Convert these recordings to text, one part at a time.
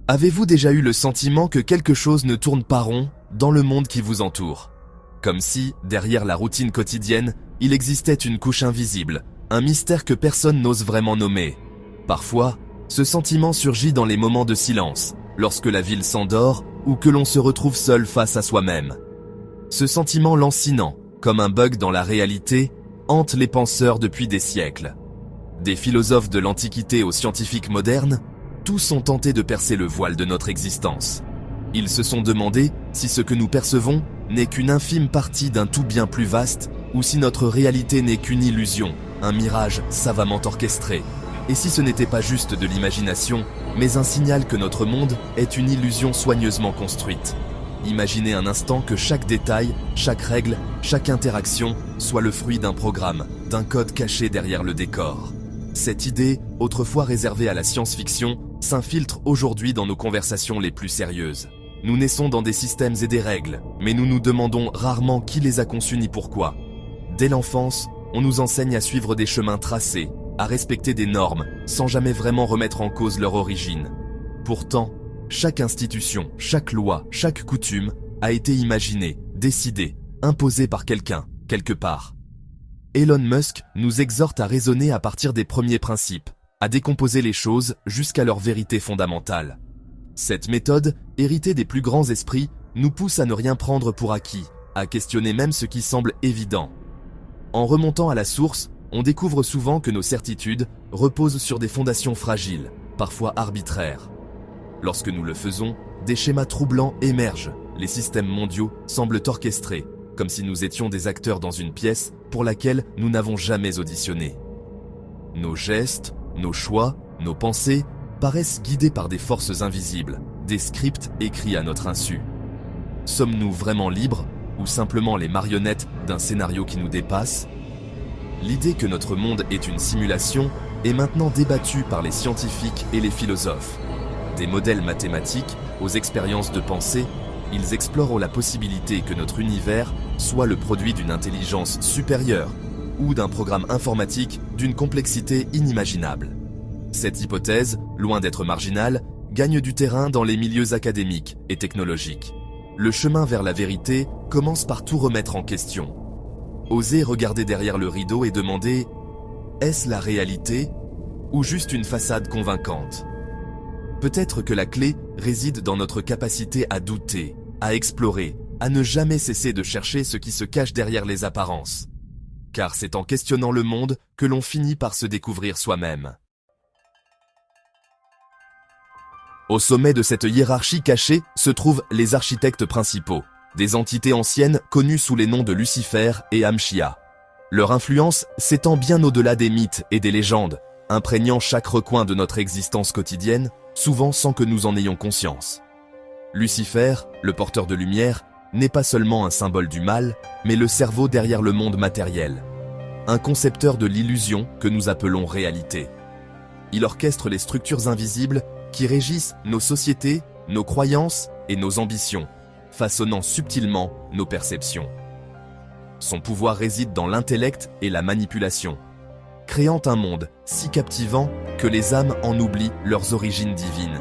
Avez-vous déjà eu le sentiment que quelque chose ne tourne pas rond dans le monde qui vous entoure? Comme si, derrière la routine quotidienne, il existait une couche invisible, un mystère que personne n'ose vraiment nommer. Parfois, ce sentiment surgit dans les moments de silence, lorsque la ville s'endort ou que l'on se retrouve seul face à soi-même. Ce sentiment lancinant, comme un bug dans la réalité, hante les penseurs depuis des siècles. Des philosophes de l'Antiquité aux scientifiques modernes, tous ont tenté de percer le voile de notre existence. Ils se sont demandé si ce que nous percevons n'est qu'une infime partie d'un tout bien plus vaste, ou si notre réalité n'est qu'une illusion, un mirage savamment orchestré. Et si ce n'était pas juste de l'imagination, mais un signal que notre monde est une illusion soigneusement construite. Imaginez un instant que chaque détail, chaque règle, chaque interaction soit le fruit d'un programme, d'un code caché derrière le décor. Cette idée, autrefois réservée à la science-fiction, s'infiltre aujourd'hui dans nos conversations les plus sérieuses. Nous naissons dans des systèmes et des règles, mais nous nous demandons rarement qui les a conçus ni pourquoi. Dès l'enfance, on nous enseigne à suivre des chemins tracés, à respecter des normes, sans jamais vraiment remettre en cause leur origine. Pourtant, chaque institution, chaque loi, chaque coutume a été imaginée, décidée, imposée par quelqu'un, quelque part. Elon Musk nous exhorte à raisonner à partir des premiers principes, à décomposer les choses jusqu'à leur vérité fondamentale. Cette méthode, héritée des plus grands esprits, nous pousse à ne rien prendre pour acquis, à questionner même ce qui semble évident. En remontant à la source, on découvre souvent que nos certitudes reposent sur des fondations fragiles, parfois arbitraires. Lorsque nous le faisons, des schémas troublants émergent, les systèmes mondiaux semblent orchestrés, comme si nous étions des acteurs dans une pièce pour laquelle nous n'avons jamais auditionné. Nos gestes, nos choix, nos pensées paraissent guidés par des forces invisibles, des scripts écrits à notre insu. Sommes-nous vraiment libres ou simplement les marionnettes d'un scénario qui nous dépasse? L'idée que notre monde est une simulation est maintenant débattue par les scientifiques et les philosophes. Des modèles mathématiques aux expériences de pensée, ils explorent la possibilité que notre univers soit le produit d'une intelligence supérieure ou d'un programme informatique d'une complexité inimaginable. Cette hypothèse, loin d'être marginale, gagne du terrain dans les milieux académiques et technologiques. Le chemin vers la vérité commence par tout remettre en question. Oser regarder derrière le rideau et demander « Est-ce la réalité ou juste une façade convaincante ?» Peut-être que la clé réside dans notre capacité à douter, à explorer, à ne jamais cesser de chercher ce qui se cache derrière les apparences. Car c'est en questionnant le monde que l'on finit par se découvrir soi-même. Au sommet de cette hiérarchie cachée se trouvent les architectes principaux, des entités anciennes connues sous les noms de Lucifer et Amshia. Leur influence s'étend bien au-delà des mythes et des légendes, imprégnant chaque recoin de notre existence quotidienne, souvent sans que nous en ayons conscience. Lucifer, le porteur de lumière, n'est pas seulement un symbole du mal, mais le cerveau derrière le monde matériel. Un concepteur de l'illusion que nous appelons réalité. Il orchestre les structures invisibles qui régissent nos sociétés, nos croyances et nos ambitions, façonnant subtilement nos perceptions. Son pouvoir réside dans l'intellect et la manipulation, créant un monde si captivant que les âmes en oublient leurs origines divines.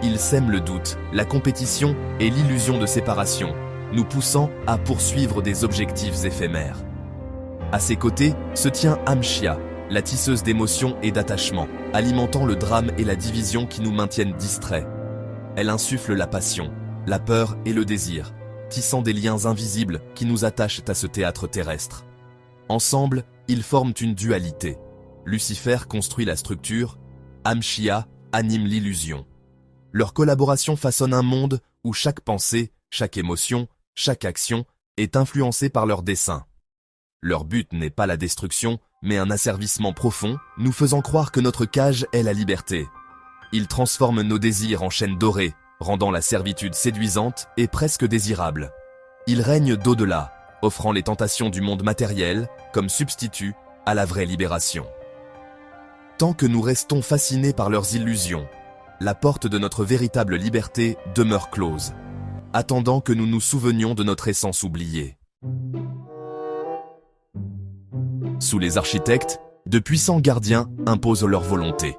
Il sème le doute, la compétition et l'illusion de séparation, nous poussant à poursuivre des objectifs éphémères. À ses côtés se tient Amshia, la tisseuse d'émotions et d'attachements, alimentant le drame et la division qui nous maintiennent distraits. Elle insuffle la passion, la peur et le désir, tissant des liens invisibles qui nous attachent à ce théâtre terrestre. Ensemble, ils forment une dualité. Lucifer construit la structure, Amshia anime l'illusion. Leur collaboration façonne un monde où chaque pensée, chaque émotion, chaque action est influencée par leur dessein. Leur but n'est pas la destruction, mais un asservissement profond, nous faisant croire que notre cage est la liberté. Ils transforment nos désirs en chaînes dorées, rendant la servitude séduisante et presque désirable. Ils règnent d'au-delà, offrant les tentations du monde matériel comme substitut à la vraie libération. Tant que nous restons fascinés par leurs illusions, la porte de notre véritable liberté demeure close, attendant que nous nous souvenions de notre essence oubliée. Sous les architectes, de puissants gardiens imposent leur volonté.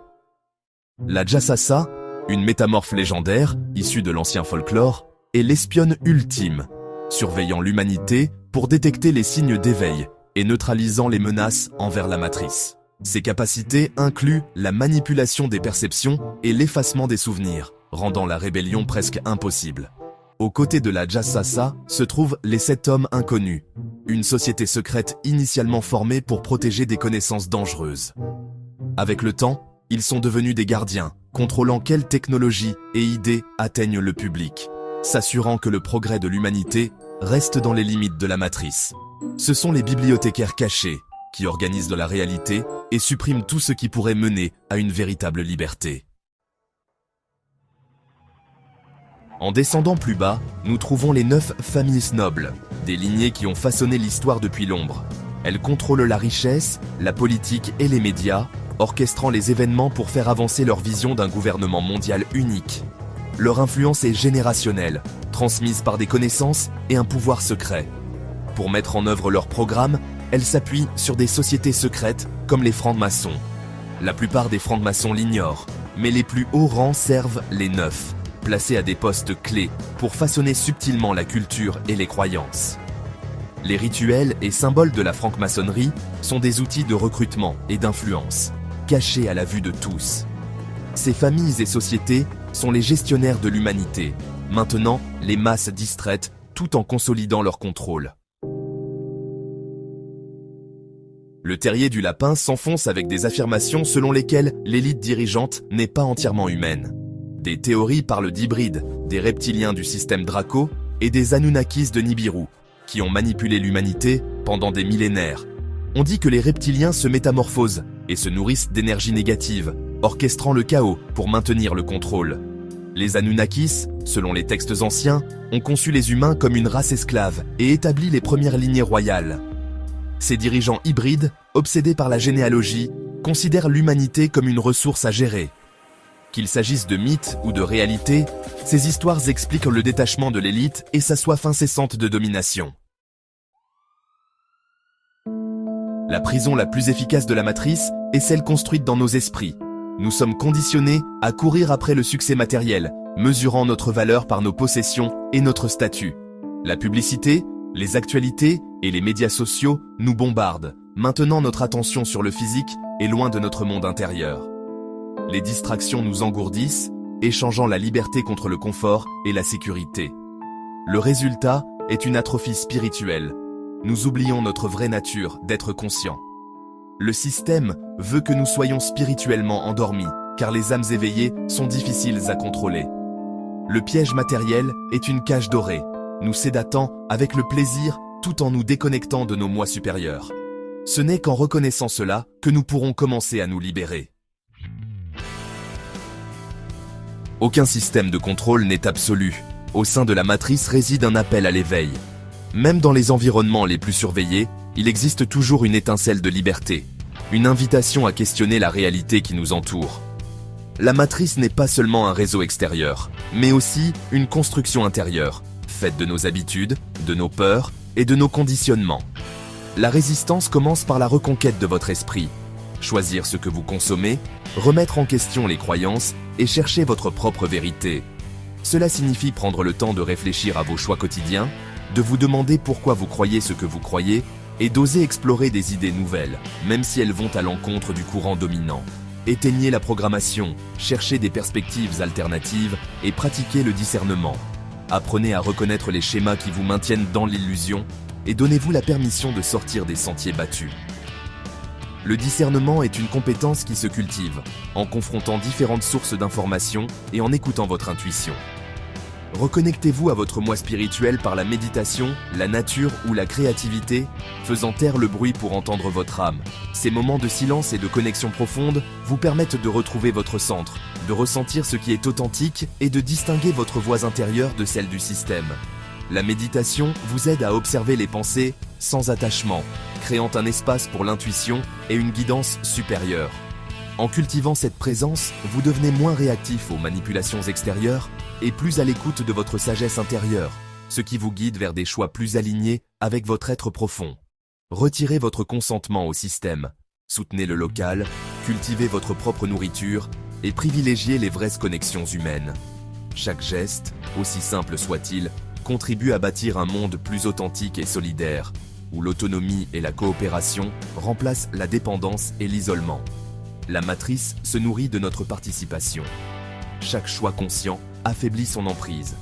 La Jasasa, Une métamorphe légendaire, issue de l'ancien folklore, est l'espionne ultime, surveillant l'humanité pour détecter les signes d'éveil et neutralisant les menaces envers la matrice. Ses capacités incluent la manipulation des perceptions et l'effacement des souvenirs, rendant la rébellion presque impossible. Aux côtés de la Jassasa se trouvent les 7 hommes inconnus, une société secrète initialement formée pour protéger des connaissances dangereuses. Avec le temps, ils sont devenus des gardiens, contrôlant quelles technologies et idées atteignent le public, s'assurant que le progrès de l'humanité reste dans les limites de la matrice. Ce sont les bibliothécaires cachés qui organisent de la réalité et suppriment tout ce qui pourrait mener à une véritable liberté. En descendant plus bas, nous trouvons les 9 familles nobles, des lignées qui ont façonné l'histoire depuis l'ombre. Elles contrôlent la richesse, la politique et les médias, orchestrant les événements pour faire avancer leur vision d'un gouvernement mondial unique. Leur influence est générationnelle, transmise par des connaissances et un pouvoir secret. Pour mettre en œuvre leur programme, elles s'appuient sur des sociétés secrètes comme les francs-maçons. La plupart des francs-maçons l'ignorent, mais les plus hauts rangs servent les 9, placés à des postes clés pour façonner subtilement la culture et les croyances. Les rituels et symboles de la franc-maçonnerie sont des outils de recrutement et d'influence, cachés à la vue de tous. Ces familles et sociétés sont les gestionnaires de l'humanité, maintenant les masses distraites tout en consolidant leur contrôle. Le terrier du lapin s'enfonce avec des affirmations selon lesquelles l'élite dirigeante n'est pas entièrement humaine. Des théories parlent d'hybrides, des reptiliens du système Draco et des Anunnakis de Nibiru, qui ont manipulé l'humanité pendant des millénaires. On dit que les reptiliens se métamorphosent et se nourrissent d'énergie négative, orchestrant le chaos pour maintenir le contrôle. Les Anunnakis, selon les textes anciens, ont conçu les humains comme une race esclave et établi les premières lignées royales. Ces dirigeants hybrides, obsédés par la généalogie, considèrent l'humanité comme une ressource à gérer. Qu'il s'agisse de mythes ou de réalité, ces histoires expliquent le détachement de l'élite et sa soif incessante de domination. La prison la plus efficace de la matrice est celle construite dans nos esprits. Nous sommes conditionnés à courir après le succès matériel, mesurant notre valeur par nos possessions et notre statut. La publicité, les actualités et les médias sociaux nous bombardent, maintenant notre attention sur le physique est loin de notre monde intérieur. Les distractions nous engourdissent, échangeant la liberté contre le confort et la sécurité. Le résultat est une atrophie spirituelle. Nous oublions notre vraie nature d'être conscients. Le système veut que nous soyons spirituellement endormis, car les âmes éveillées sont difficiles à contrôler. Le piège matériel est une cage dorée, nous sédatant avec le plaisir tout en nous déconnectant de nos moi supérieurs. Ce n'est qu'en reconnaissant cela que nous pourrons commencer à nous libérer. Aucun système de contrôle n'est absolu. Au sein de la matrice réside un appel à l'éveil. Même dans les environnements les plus surveillés, il existe toujours une étincelle de liberté, une invitation à questionner la réalité qui nous entoure. La matrice n'est pas seulement un réseau extérieur, mais aussi une construction intérieure, faite de nos habitudes, de nos peurs et de nos conditionnements. La résistance commence par la reconquête de votre esprit. Choisir ce que vous consommez, remettre en question les croyances et chercher votre propre vérité. Cela signifie prendre le temps de réfléchir à vos choix quotidiens, de vous demander pourquoi vous croyez ce que vous croyez et d'oser explorer des idées nouvelles, même si elles vont à l'encontre du courant dominant. Éteignez la programmation, cherchez des perspectives alternatives et pratiquez le discernement. Apprenez à reconnaître les schémas qui vous maintiennent dans l'illusion et donnez-vous la permission de sortir des sentiers battus. Le discernement est une compétence qui se cultive, en confrontant différentes sources d'informations et en écoutant votre intuition. Reconnectez-vous à votre moi spirituel par la méditation, la nature ou la créativité, faisant taire le bruit pour entendre votre âme. Ces moments de silence et de connexion profonde vous permettent de retrouver votre centre, de ressentir ce qui est authentique et de distinguer votre voix intérieure de celle du système. La méditation vous aide à observer les pensées sans attachement, créant un espace pour l'intuition et une guidance supérieure. En cultivant cette présence, vous devenez moins réactif aux manipulations extérieures et plus à l'écoute de votre sagesse intérieure, ce qui vous guide vers des choix plus alignés avec votre être profond. Retirez votre consentement au système, soutenez le local, cultivez votre propre nourriture et privilégier les vraies connexions humaines. Chaque geste, aussi simple soit-il, contribue à bâtir un monde plus authentique et solidaire, où l'autonomie et la coopération remplacent la dépendance et l'isolement. La matrice se nourrit de notre participation. Chaque choix conscient affaiblit son emprise.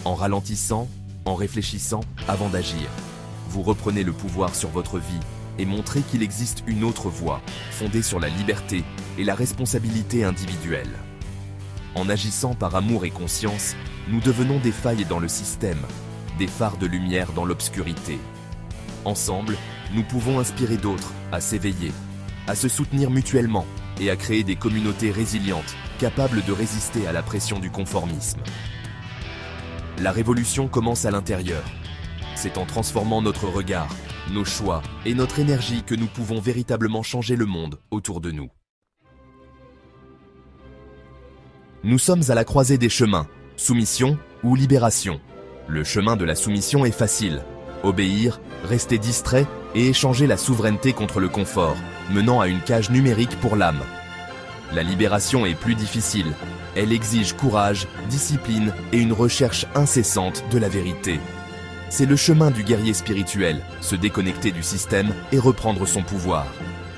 En ralentissant, en réfléchissant avant d'agir, vous reprenez le pouvoir sur votre vie et montrez qu'il existe une autre voie, fondée sur la liberté et la responsabilité individuelle. En agissant par amour et conscience, nous devenons des failles dans le système, des phares de lumière dans l'obscurité. Ensemble, nous pouvons inspirer d'autres à s'éveiller, à se soutenir mutuellement et à créer des communautés résilientes, capables de résister à la pression du conformisme. La révolution commence à l'intérieur. C'est en transformant notre regard, nos choix et notre énergie que nous pouvons véritablement changer le monde autour de nous. Nous sommes à la croisée des chemins, soumission ou libération. Le chemin de la soumission est facile. Obéir, rester distrait et échanger la souveraineté contre le confort, menant à une cage numérique pour l'âme. La libération est plus difficile. Elle exige courage, discipline et une recherche incessante de la vérité. C'est le chemin du guerrier spirituel, se déconnecter du système et reprendre son pouvoir.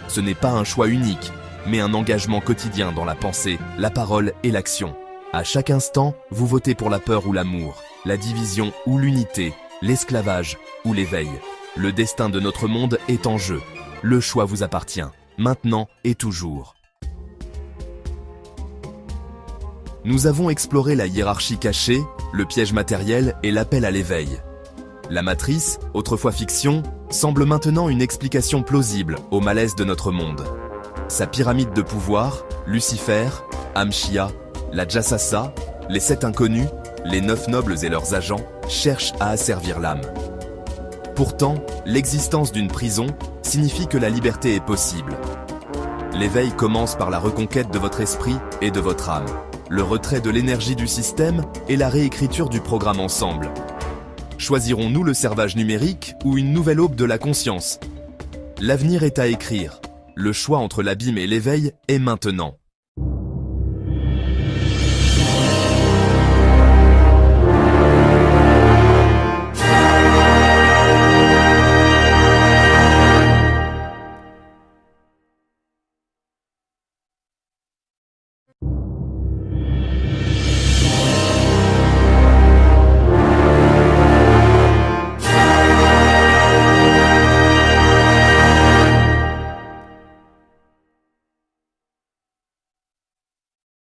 Ce n'est pas un choix unique, mais un engagement quotidien dans la pensée, la parole et l'action. À chaque instant, vous votez pour la peur ou l'amour, la division ou l'unité, l'esclavage ou l'éveil. Le destin de notre monde est en jeu. Le choix vous appartient, maintenant et toujours. Nous avons exploré la hiérarchie cachée, le piège matériel et l'appel à l'éveil. La matrice, autrefois fiction, semble maintenant une explication plausible au malaise de notre monde. Sa pyramide de pouvoir, Lucifer, Amshia, la Jassasa, les 7 inconnus, les 9 nobles et leurs agents cherchent à asservir l'âme. Pourtant, l'existence d'une prison signifie que la liberté est possible. L'éveil commence par la reconquête de votre esprit et de votre âme, le retrait de l'énergie du système et la réécriture du programme ensemble. Choisirons-nous le servage numérique ou une nouvelle aube de la conscience? L'avenir est à écrire. Le choix entre l'abîme et l'éveil est maintenant.